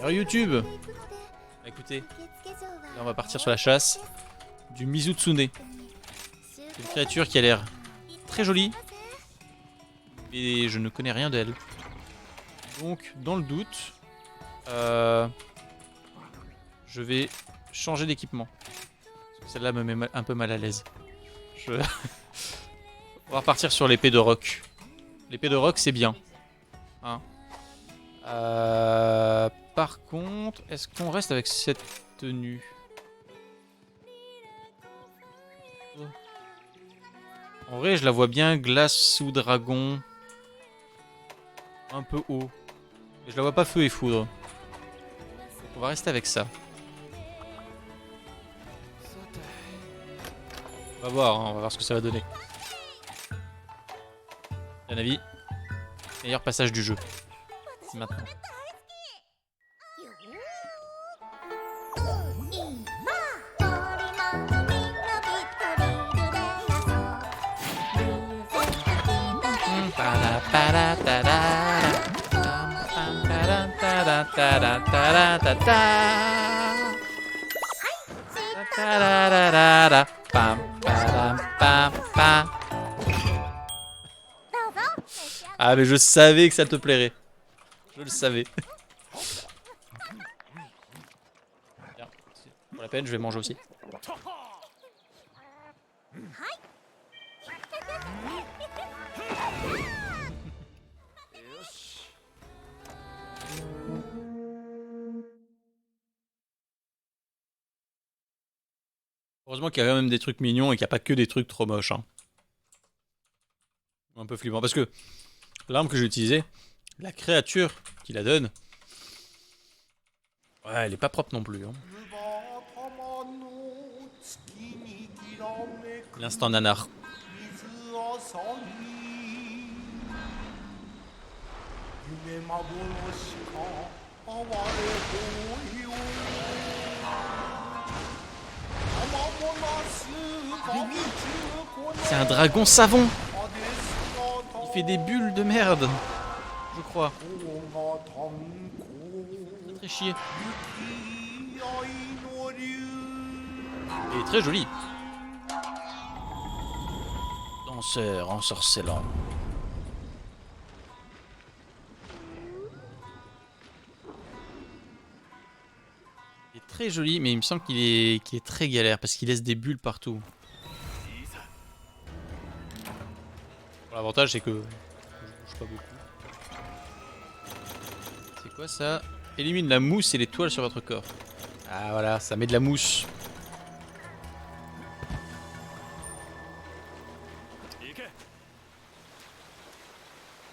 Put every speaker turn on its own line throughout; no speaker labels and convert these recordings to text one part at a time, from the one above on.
Sur YouTube. Écoutez, là on va partir sur la chasse du Mizutsune. C'est une créature qui a l'air très jolie, mais je ne connais rien d'elle. Donc, dans le doute, je vais changer d'équipement. Celle-là me met un peu mal à l'aise. On va repartir sur l'épée de roc. L'épée de roc, c'est bien. Hein. Par contre, est-ce qu'on reste avec cette tenue? En vrai, je la vois bien glace ou dragon. Un peu haut. Mais je la vois pas feu et foudre. Donc on va rester avec ça. On va voir ce que ça va donner. À mon avis, meilleur passage du jeu. C'est maintenant. Ah mais je savais que ça te plairait. Je le savais. Tiens, pour la peine, je vais manger aussi. Heureusement qu'il y a quand même des trucs mignons et qu'il n'y a pas que des trucs trop moches. Hein. Un peu flippant. Parce que l'arme que j'ai utilisée, la créature qui la donne, ouais, elle est pas propre non plus. Hein. L'instant nanar. C'est un dragon savon. Il fait des bulles de merde, je crois. C'est très chier. Il est très joli. Danseur ensorcelant. Il est très joli, mais il me semble qu'il est très galère parce qu'il laisse des bulles partout. L'avantage c'est que je bouge pas beaucoup. C'est quoi ça? Élimine la mousse et les toiles sur votre corps. Ah voilà, ça met de la mousse.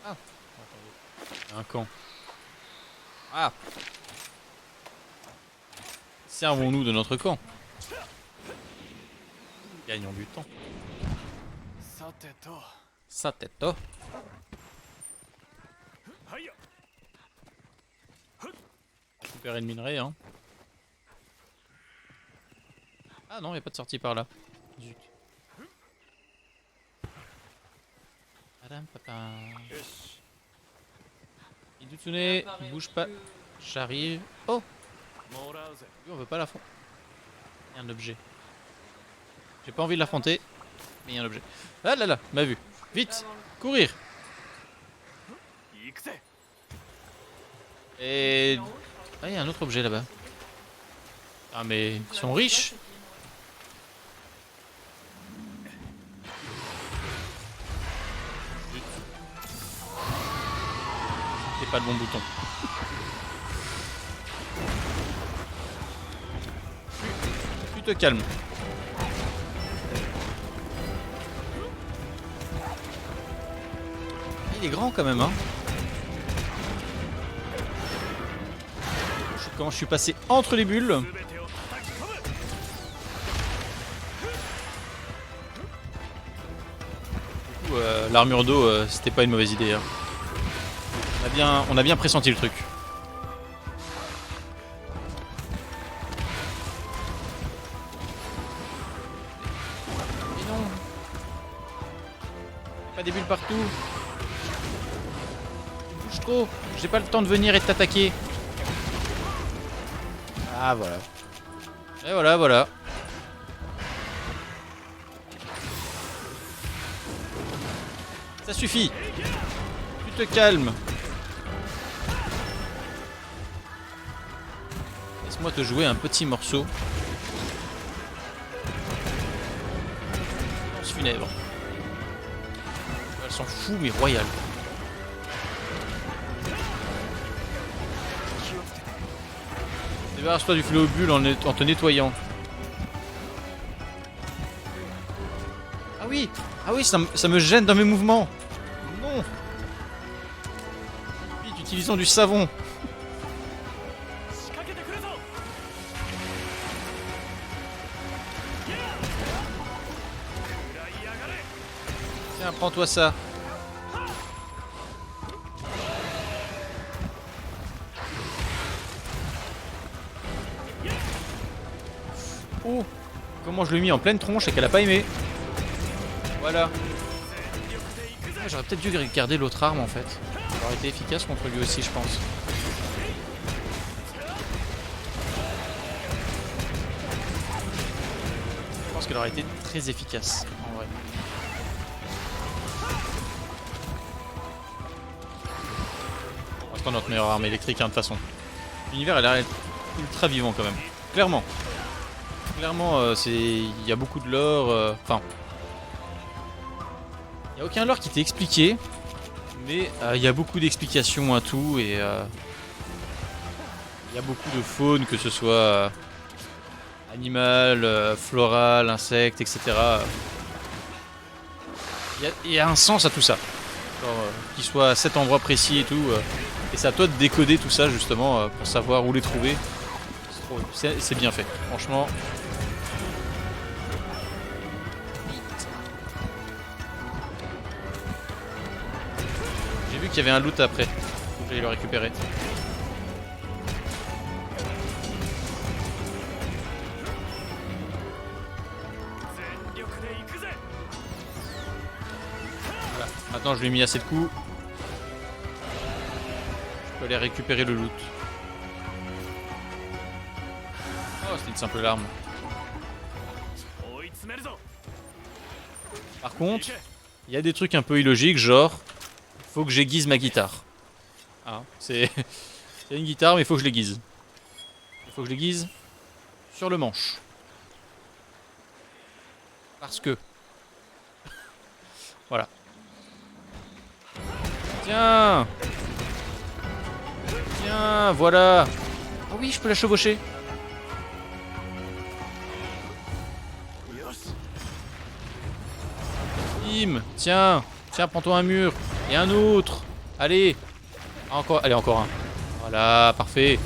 Ah, un camp. Ah. Servons-nous de notre camp. Gagnons du temps. Sa tête, oh. Récupérer le minerai, hein. Ah non, il n'y a pas de sortie par là. Zut. Hidutsune, bouge pas. J'arrive. Oh! Lui, on veut pas l'affronter. Il y a un objet. J'ai pas envie de l'affronter, mais il y a un objet. Ah là là, m'a vu. Vite! Courir! Et... ah, il y a un autre objet là-bas. Ah mais ils sont riches. C'est pas le bon bouton. Tu te calmes. Il est grand quand même, hein. Comment je suis passé entre les bulles. Du coup, l'armure d'eau, c'était pas une mauvaise idée. Hein. On a bien pressenti le truc. Mais non. Pas des bulles partout. Tu bouges trop. J'ai pas le temps de venir et de t'attaquer. Ah voilà. Et voilà, voilà. Ça suffit. Tu te calmes. Laisse-moi te jouer un petit morceau. Lance funèbre. Elle s'en fout mais royale. Débarrasse-toi du fléau-bulle en te nettoyant. Ah oui, ça me gêne dans mes mouvements. Non. Vite, utilisons du savon. Tiens, prends-toi ça. Oh, comment je l'ai mis en pleine tronche et qu'elle a pas aimé. Voilà. J'aurais peut-être dû garder l'autre arme en fait. Ça aurait été efficace contre lui aussi, je pense. Je pense qu'elle aurait été très efficace en vrai. On reste notre meilleure arme électrique, hein, de toute façon. L'univers a l'air ultra vivant quand même. Clairement. Clairement, il y a beaucoup de lore. Enfin. Il n'y a aucun lore qui t'est expliqué. Mais il y a beaucoup d'explications à tout. Et il y a beaucoup de faune, que ce soit animal, floral, insectes, etc. Il y a un sens à tout ça. Qu'il soit à cet endroit précis et tout. Et c'est à toi de décoder tout ça justement pour savoir où les trouver. C'est bien fait, franchement. J'ai vu qu'il y avait un loot après. Faut que j'aille le récupérer. Voilà. Maintenant je lui ai mis assez de coups. Je peux aller récupérer le loot. Oh, c'était une simple larme. Par contre, il y a des trucs un peu illogiques, genre, faut que j'aiguise ma guitare. Hein, c'est une guitare, mais il faut que je l'aiguise. Il faut que je l'aiguise sur le manche. Parce que... Voilà. Tiens! Tiens, voilà! Ah oui, je peux la chevaucher. Tiens, tiens, prends-toi un mur. Et un autre. Allez. Encore, allez, encore un. Voilà, parfait.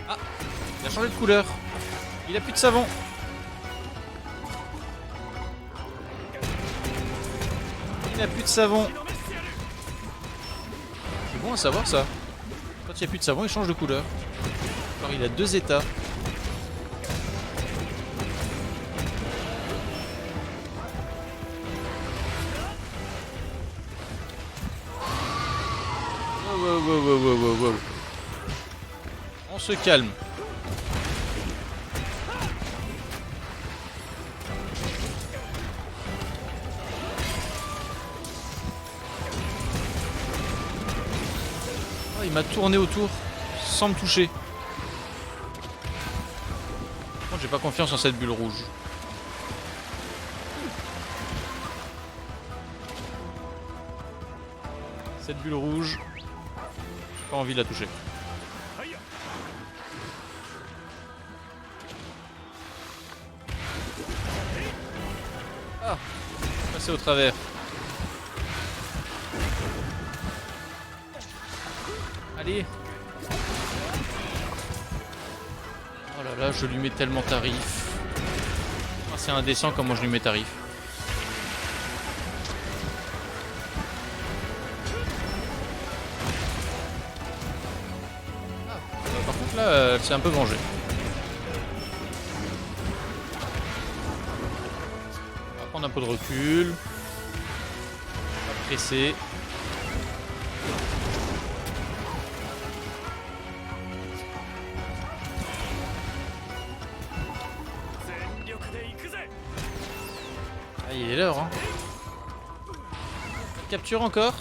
Ah, il a changé de couleur. Il a plus de savon. Il n'a plus de savon. C'est bon à savoir ça. Quand il n'y a plus de savon, il change de couleur. Alors il a 2 états. Wow. On se calme. Oh, il m'a tourné autour sans me toucher. Par contre, j'ai pas confiance en cette bulle rouge. Cette bulle rouge, j'ai pas envie de la toucher. Ah, passer au travers. Allez. Oh là là, je lui mets tellement tarif. Ah, c'est indécent comment je lui mets tarif. Par contre là, elle s'est un peu vengée. Prendre un peu de recul. Pas pressé. Ah, il est l'heure, hein. Capture encore.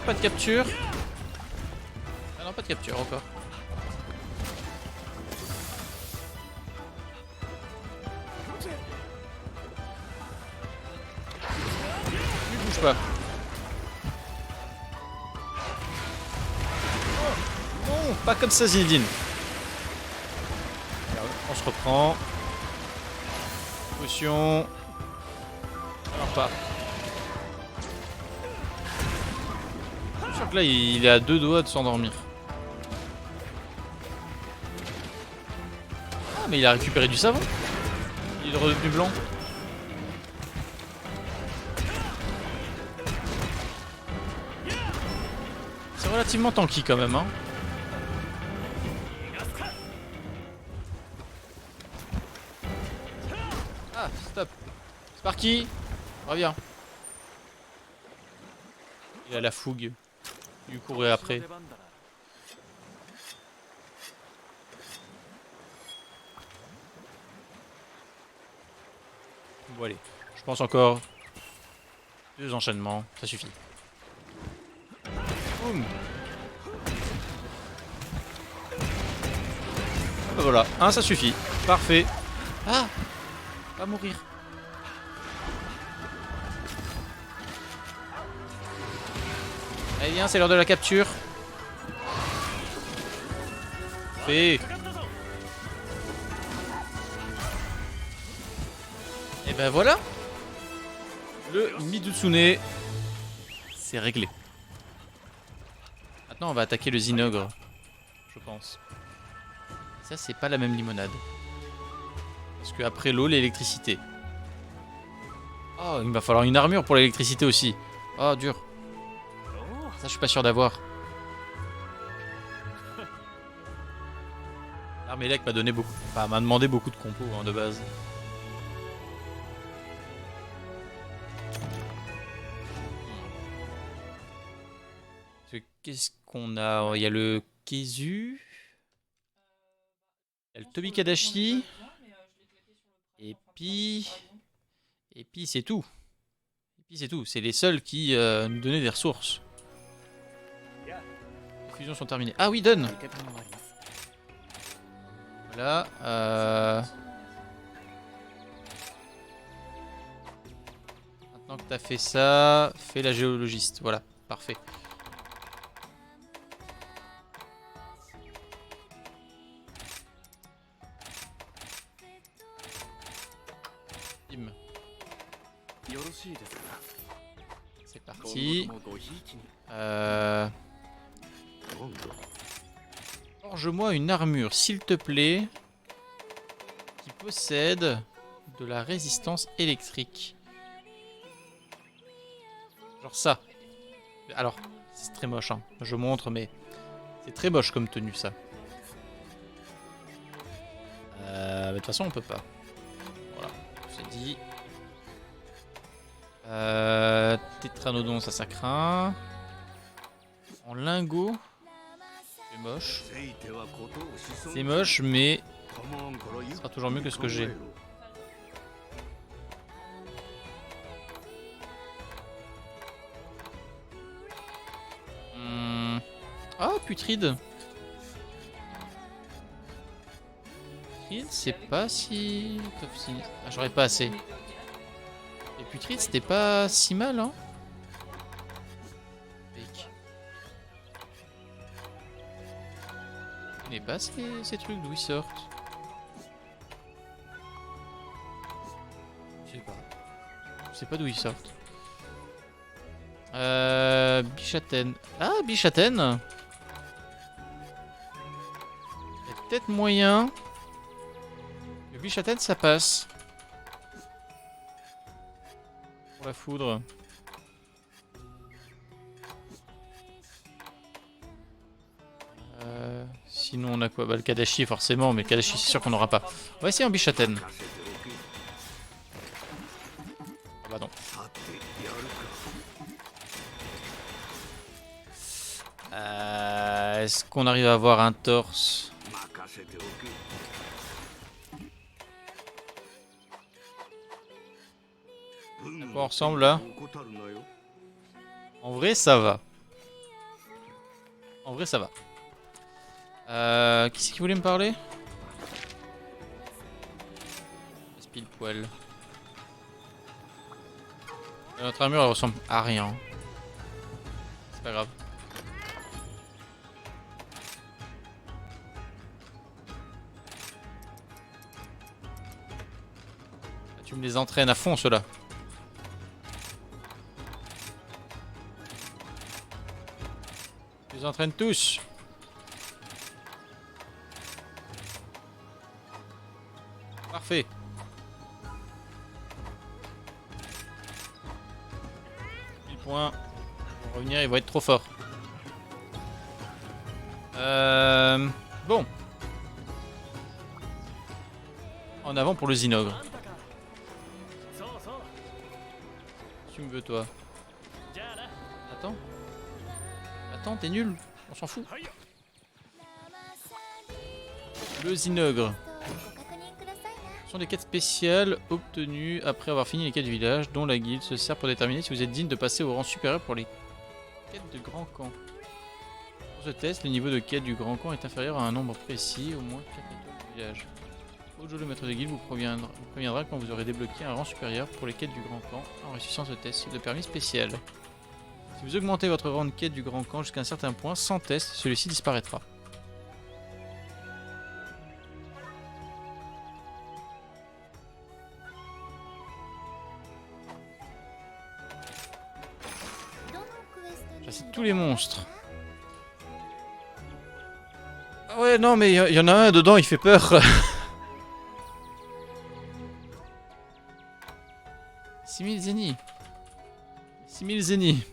Pas de capture. Ah non, pas de capture encore. Il bouge pas. Oh, non, pas comme ça, Zinedine. On se reprend. Potion. Alors pas. Je suis sûr que là, il est à 2 doigts de s'endormir. Ah, mais il a récupéré du savon. Il est redevenu blanc. C'est relativement tanky quand même, hein. Ah, stop. Sparky, reviens. Il a la fougue. Du courir après. Bon allez, je pense encore 2 enchaînements, ça suffit. Boum. Ah bah voilà, un ça suffit, parfait. Ah, va mourir. Allez viens, c'est l'heure de la capture. Fait. Et ben voilà. Le Mizutsune, c'est réglé. Maintenant on va attaquer le Zinogre, je pense. Ça c'est pas la même limonade. Parce que après l'eau, l'électricité. Oh, il va falloir une armure pour l'électricité aussi. Oh, dur. Ça je suis pas sûr d'avoir. L'armélec m'a donné beaucoup. Enfin, m'a demandé beaucoup de compos hein, de base. Qu'est-ce qu'on a? Il y a le Kezu. Il y a le Tobikadashi. Et puis c'est tout. Et puis c'est tout. C'est les seuls qui nous donnaient des ressources. Les fusions sont terminées. Ah oui, donne. Voilà. Maintenant que t'as fait ça, fais la géologiste. Voilà, parfait. Bim. C'est parti. Forge-moi une armure, s'il te plaît, qui possède de la résistance électrique. Genre ça. Alors, c'est très moche, hein. Je montre, mais c'est très moche comme tenue, ça. De toute façon, on peut pas. Voilà, c'est dit. Tétranodon, ça craint. En lingot. C'est moche. C'est moche, mais ce sera toujours mieux que ce que j'ai. Ah, putride. Putride, c'est pas si... Ah, j'aurais pas assez. Et putride, c'était pas si mal, hein. Je connais pas ces trucs, d'où ils sortent. Je sais pas. Je sais pas d'où ils sortent. Bichaten. Ah, Bichaten. Il y a peut-être moyen. Le Bichaten, ça passe. Pour la foudre. Sinon on a quoi? Bah le Kadashi forcément, mais le Kadashi c'est sûr qu'on n'aura pas. On va essayer en Bishaten. Ah bah non. Est-ce qu'on arrive à avoir un torse? À quoi on ressemble là? En vrai ça va. En vrai ça va. Qui c'est qui voulait me parler? Pile poil. Notre armure elle ressemble à rien. C'est pas grave. Tu me les entraînes à fond ceux-là. Tu les entraînes tous. Parfait. Pile point. Ils vont revenir, ils vont être trop forts. Bon. En avant pour le Zinogre. Tu me veux toi? Attends. Attends, t'es nul. On s'en fout. Le Zinogre. Ce sont des quêtes spéciales obtenues après avoir fini les quêtes du village, dont la guilde se sert pour déterminer si vous êtes digne de passer au rang supérieur pour les quêtes de grand camp. Pour ce test, le niveau de quête du grand camp est inférieur à un nombre précis, au moins 4 étoiles du village. Ojo, le maître de guilde, vous préviendra quand vous aurez débloqué un rang supérieur pour les quêtes du grand camp en réussissant ce test. C'est le permis spécial. Si vous augmentez votre rang de quête du grand camp jusqu'à un certain point, sans test, celui-ci disparaîtra. C'est tous les monstres. Ah ouais, non, mais il y en a un dedans, il fait peur. 6000 zéniths. 6000 zéniths.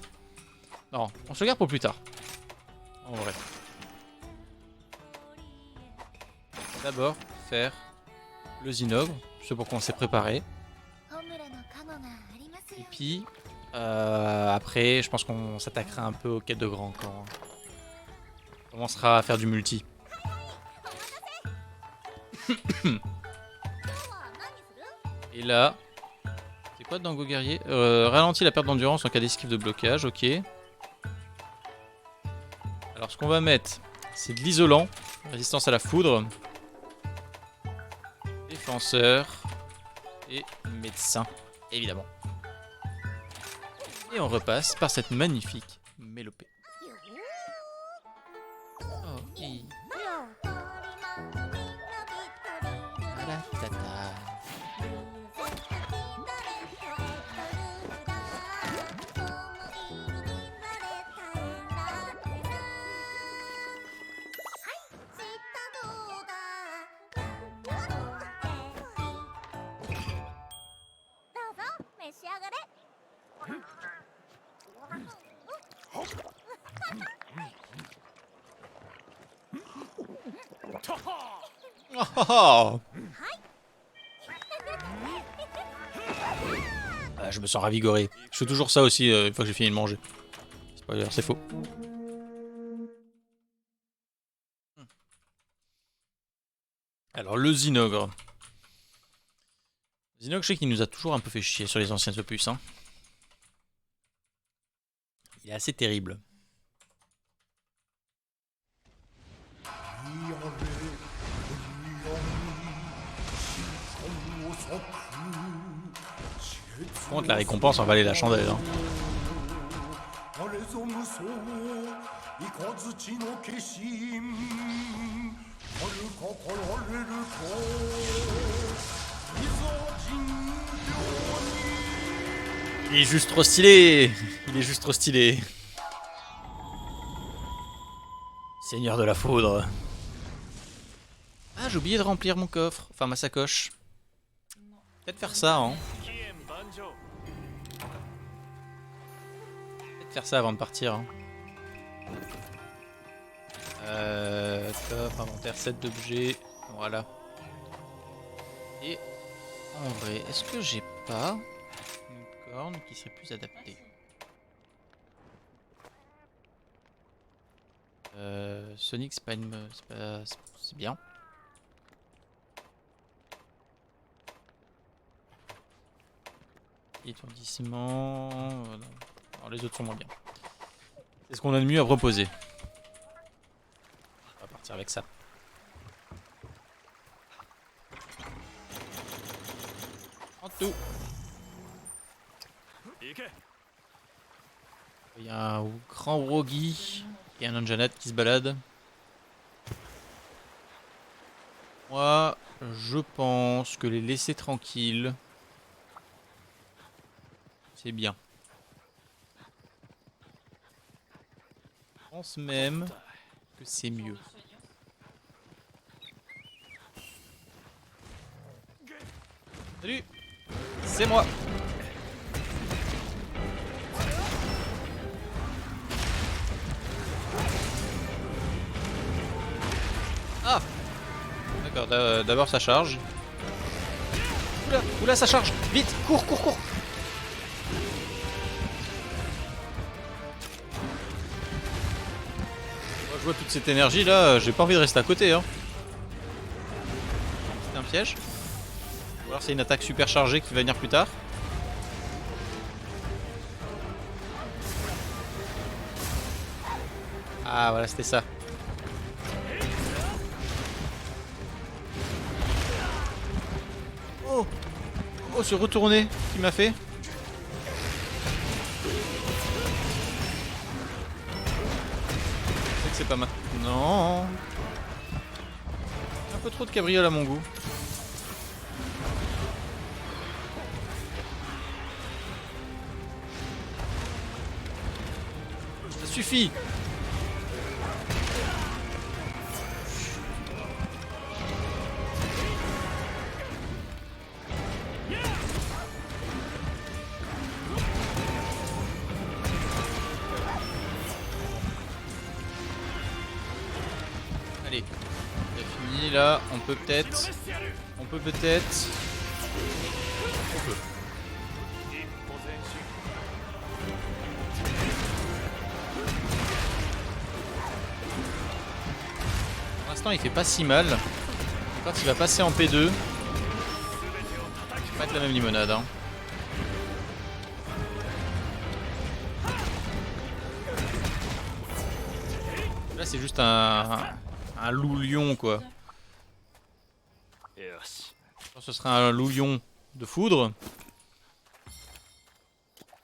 Non, on se le garde pour plus tard. En vrai. D'abord, faire le Zinogre. Je sais pourquoi on s'est préparé. Et puis, après, je pense qu'on s'attaquera un peu aux quêtes de grand camp. On commencera à faire du multi. Et là, c'est quoi Dango guerrier? Ralentit la perte d'endurance en cas d'esquive de blocage, ok. Alors ce qu'on va mettre, c'est de l'isolant, résistance à la foudre, défenseur et médecin, évidemment. Et on repasse par cette magnifique mélopée. Oh, oui. Voilà, tata. Oh. Ah, je me sens ravigoré. Je fais toujours ça aussi une fois que j'ai fini de manger. C'est pas dire, c'est faux. Alors le Zinogre. Zinogre, je sais qu'il nous a toujours un peu fait chier sur les anciens opus. Hein. Il est assez terrible. Par contre, la récompense en valait la chandelle. Hein. Il est juste trop stylé. Il est juste trop stylé. Seigneur de la foudre. Ah, j'ai oublié de remplir mon coffre. Enfin, ma sacoche. Peut-être faire ça, hein. Peut-être faire ça avant de partir. Hein. coffre, inventaire, 7 d'objets. Voilà. Et en vrai, est-ce que j'ai pas une corne qui serait plus adaptée? Sonic, c'est pas une... c'est bien. Étourdissement... non. Alors, les autres sont moins bien. C'est ce qu'on a de mieux à proposer. On va partir avec ça. En tout. Il y a un grand Rogi et un Anjanat qui se balade. Moi, je pense que les laisser tranquilles, c'est bien. Je pense même que c'est mieux. Salut, c'est moi. Ah, d'accord, d'abord ça charge. Oula, oula, ça charge. Vite, cours, cours, cours. Moi, je vois toute cette énergie là, j'ai pas envie de rester à côté. Hein. C'est un piège. Ou alors c'est une attaque super chargée qui va venir plus tard. Ah voilà, c'était ça. Oh, oh, ce retourné qu'il m'a fait. C'est que c'est pas maintenant. Un peu trop de cabriole à mon goût. Ça suffit. Allez, c'est fini là, on peut peut-être. On peut. Pour l'instant il fait pas si mal. Quand il va passer en P2, ça va pas être la même limonade hein. Là c'est juste un loup lion quoi. Je pense que ce sera un loup lion de foudre.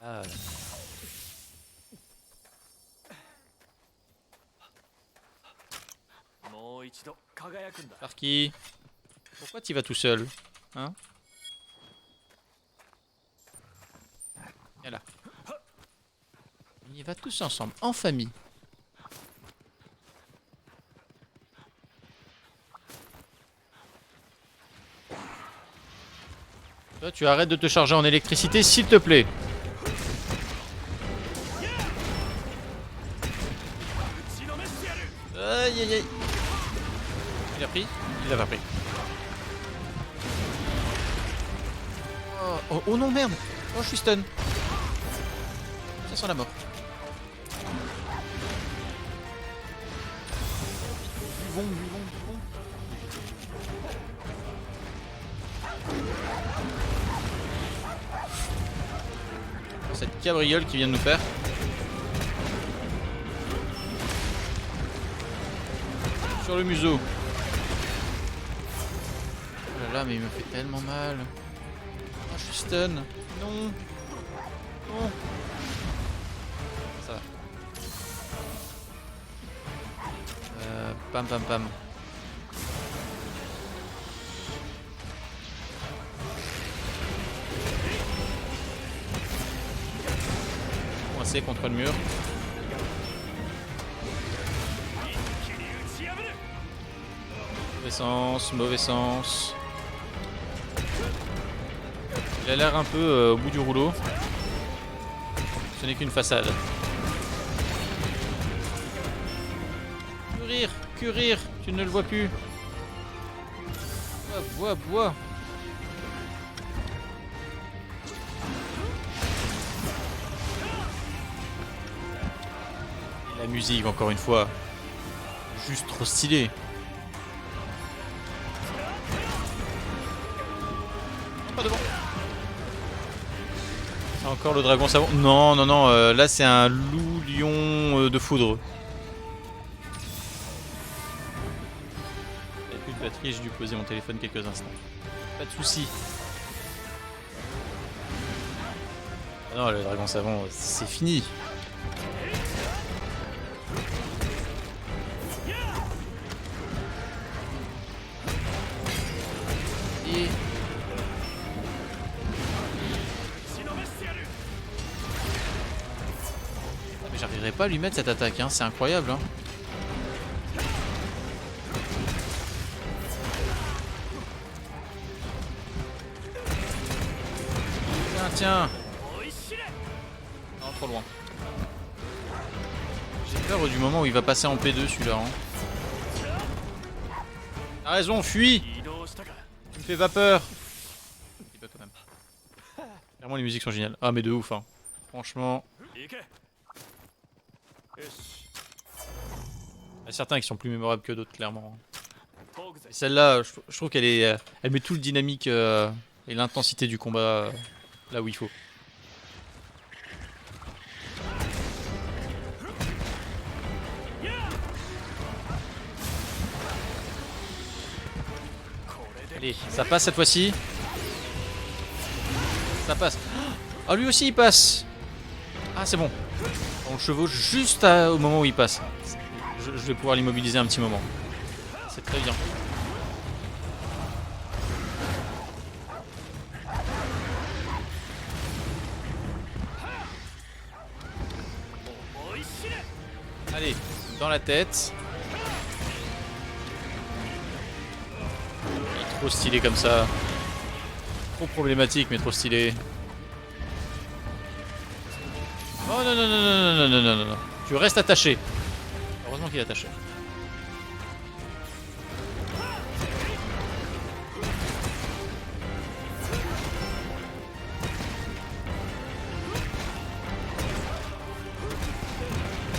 Ah. Sparky, pourquoi tu vas tout seul? Hein? Viens là. On y va tous ensemble, en famille. Toi, tu arrêtes de te charger en électricité, s'il te plaît. Aïe aïe aïe. Il a pris? Il l'a pas pris. Oh, oh, oh non, merde. Oh, je suis stun. Ça sent la mort. Buvons. Cette cabriole qui vient de nous faire. Sur le museau. Oh là là, mais il me fait tellement mal. Oh, je suis stun. Non. Non. Ça va. Pam. Coincé contre le mur. Mauvais sens. Il a l'air un peu au bout du rouleau. Ce n'est qu'une façade. Curir. Tu ne le vois plus. Bois, bois, bois. Et la musique, encore une fois. Juste trop stylé. Non, pas devant. C'est encore le dragon savon. Non, non, non. Là, c'est un loup-lion de foudre. J'avais plus de batterie, j'ai dû poser mon téléphone quelques instants. Pas de soucis. Ah non, le dragon savon, c'est fini. Et... Ah, mais j'arriverai pas à lui mettre cette attaque, hein. C'est incroyable. Hein. Tiens, tiens. Non, trop loin. J'ai peur du moment où il va passer en P2 celui-là. Hein. T'as raison, fuis. Tu me fais vapeur. Je dis pas quand même. Vraiment les musiques sont géniales. Ah mais de ouf hein. Franchement. Il y a certains qui sont plus mémorables que d'autres clairement. Celle-là, je trouve qu'elle est, elle met tout le dynamique et l'intensité du combat là où il faut. Allez, ça passe cette fois-ci. Ça passe. Ah, lui aussi il passe. Ah, c'est bon. On le chevauche juste au moment où il passe. Je vais pouvoir l'immobiliser un petit moment. C'est très bien. Allez, dans la tête. Il est trop stylé comme ça. Trop problématique mais trop stylé. Oh non non non non non non non non non. Tu restes attaché. Heureusement qu'il est attaché.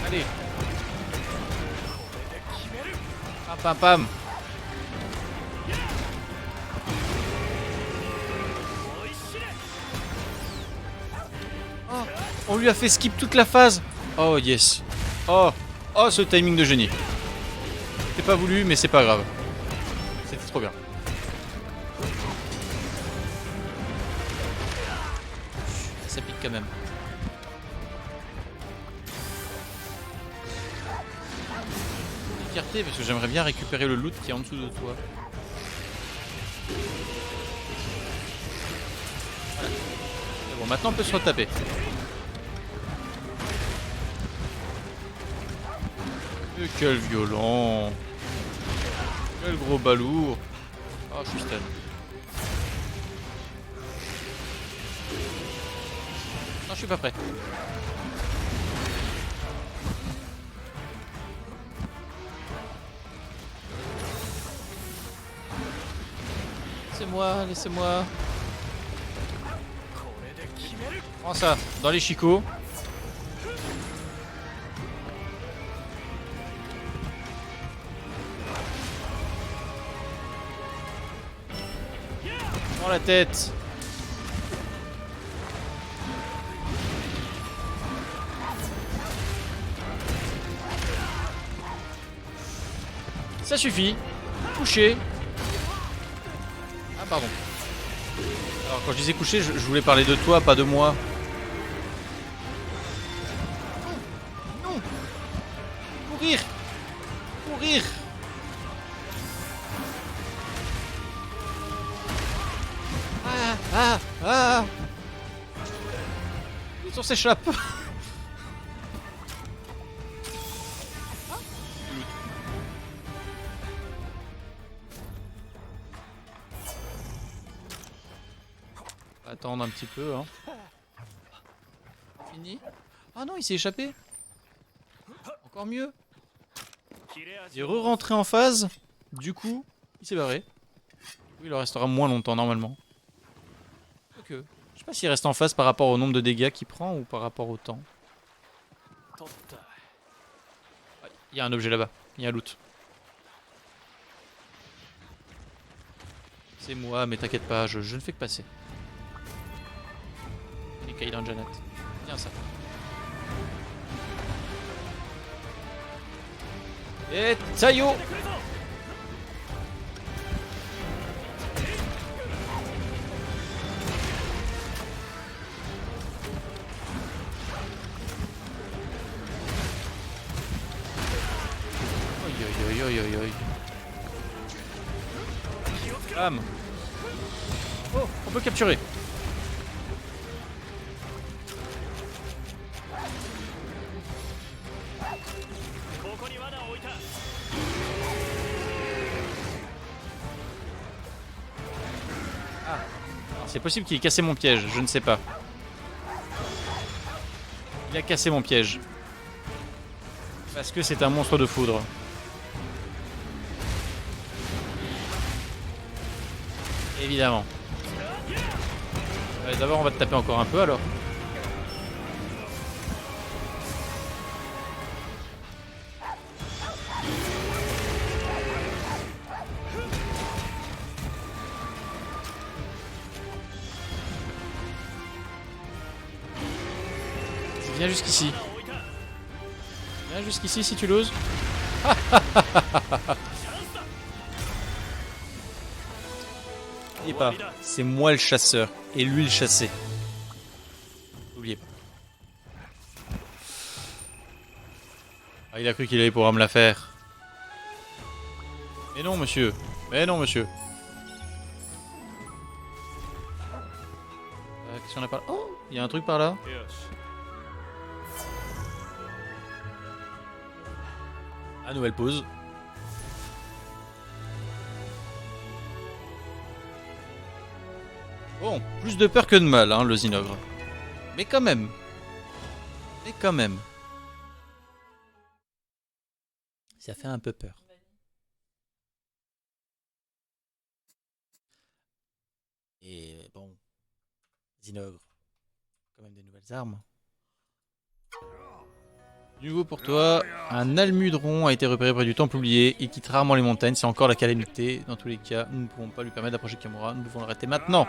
Allez. Pam pam pam. Oh, on lui a fait skip toute la phase. Oh yes. Oh, oh ce timing de génie. C'était pas voulu mais c'est pas grave. C'était trop bien. Ça pique quand même. Fierté parce que j'aimerais bien récupérer le loot qui est en dessous de toi. Voilà. Bon, maintenant on peut se retaper. Et quel violent. Quel gros balourd. Oh, je suis stun. Non, je suis pas prêt. Laissez-moi, laissez-moi. Prends ça, dans les chicots. Dans la tête. Ça suffit. Couché. Ah pardon. Alors quand je disais couché, je voulais parler de toi, pas de moi. Non. Courir. Courir. Ah ah ah. On s'échappe. Attendre un petit peu, hein. Fini. Ah non, il s'est échappé. Encore mieux. Il est re-rentré en phase. Du coup, il s'est barré. Il en restera moins longtemps normalement. Ok. Je sais pas s'il reste en phase par rapport au nombre de dégâts qu'il prend ou par rapport au temps. Il y a un objet là-bas. Il y a un loot. C'est moi, mais t'inquiète pas, je ne fais que passer. Les Kaidan Janat. Tiens ça. Et Tayo. Oi oi oi oi oi. Bam. Oh, on peut capturer. Ah. C'est possible qu'il ait cassé mon piège, je ne sais pas. Il a cassé mon piège. Parce que c'est un monstre de foudre. Évidemment. Allez, d'abord on va te taper encore un peu alors. Viens jusqu'ici. Viens jusqu'ici si tu l'oses. N'oubliez pas, c'est moi le chasseur et lui le chassé. N'oubliez pas. Ah, il a cru qu'il allait pouvoir me la faire. Mais non monsieur. Mais non monsieur. Qu'est-ce qu'on a par là? Oh, il y a un truc par là. Ah, nouvelle pause. Bon, plus de peur que de mal, hein, le Zinogre. Mais quand même. Mais quand même. Ça fait un peu peur. Et bon. Zinogre. Quand même des nouvelles armes. Du nouveau pour toi, un almudron a été repéré près du temple oublié. Il quitte rarement les montagnes, c'est encore la calamité. Dans tous les cas, nous ne pouvons pas lui permettre d'approcher Kimura. Nous devons l'arrêter maintenant.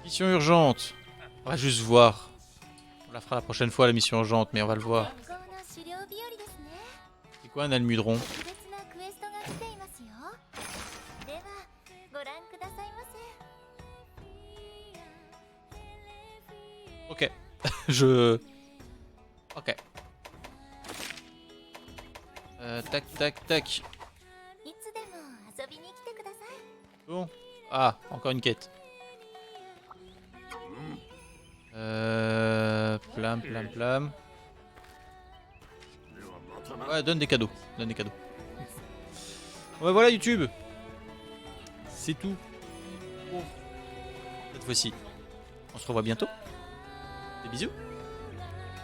Mission urgente. On va juste voir. On la fera la prochaine fois la mission urgente, mais on va le voir. C'est quoi un almudron? Ok. Ok. Tac, tac, tac. Bon. Ah, encore une quête. Plam, plam, plam. Ouais, donne des cadeaux. Donne des cadeaux. Ouais, voilà YouTube. C'est tout pour cette fois-ci. On se revoit bientôt. Des bisous.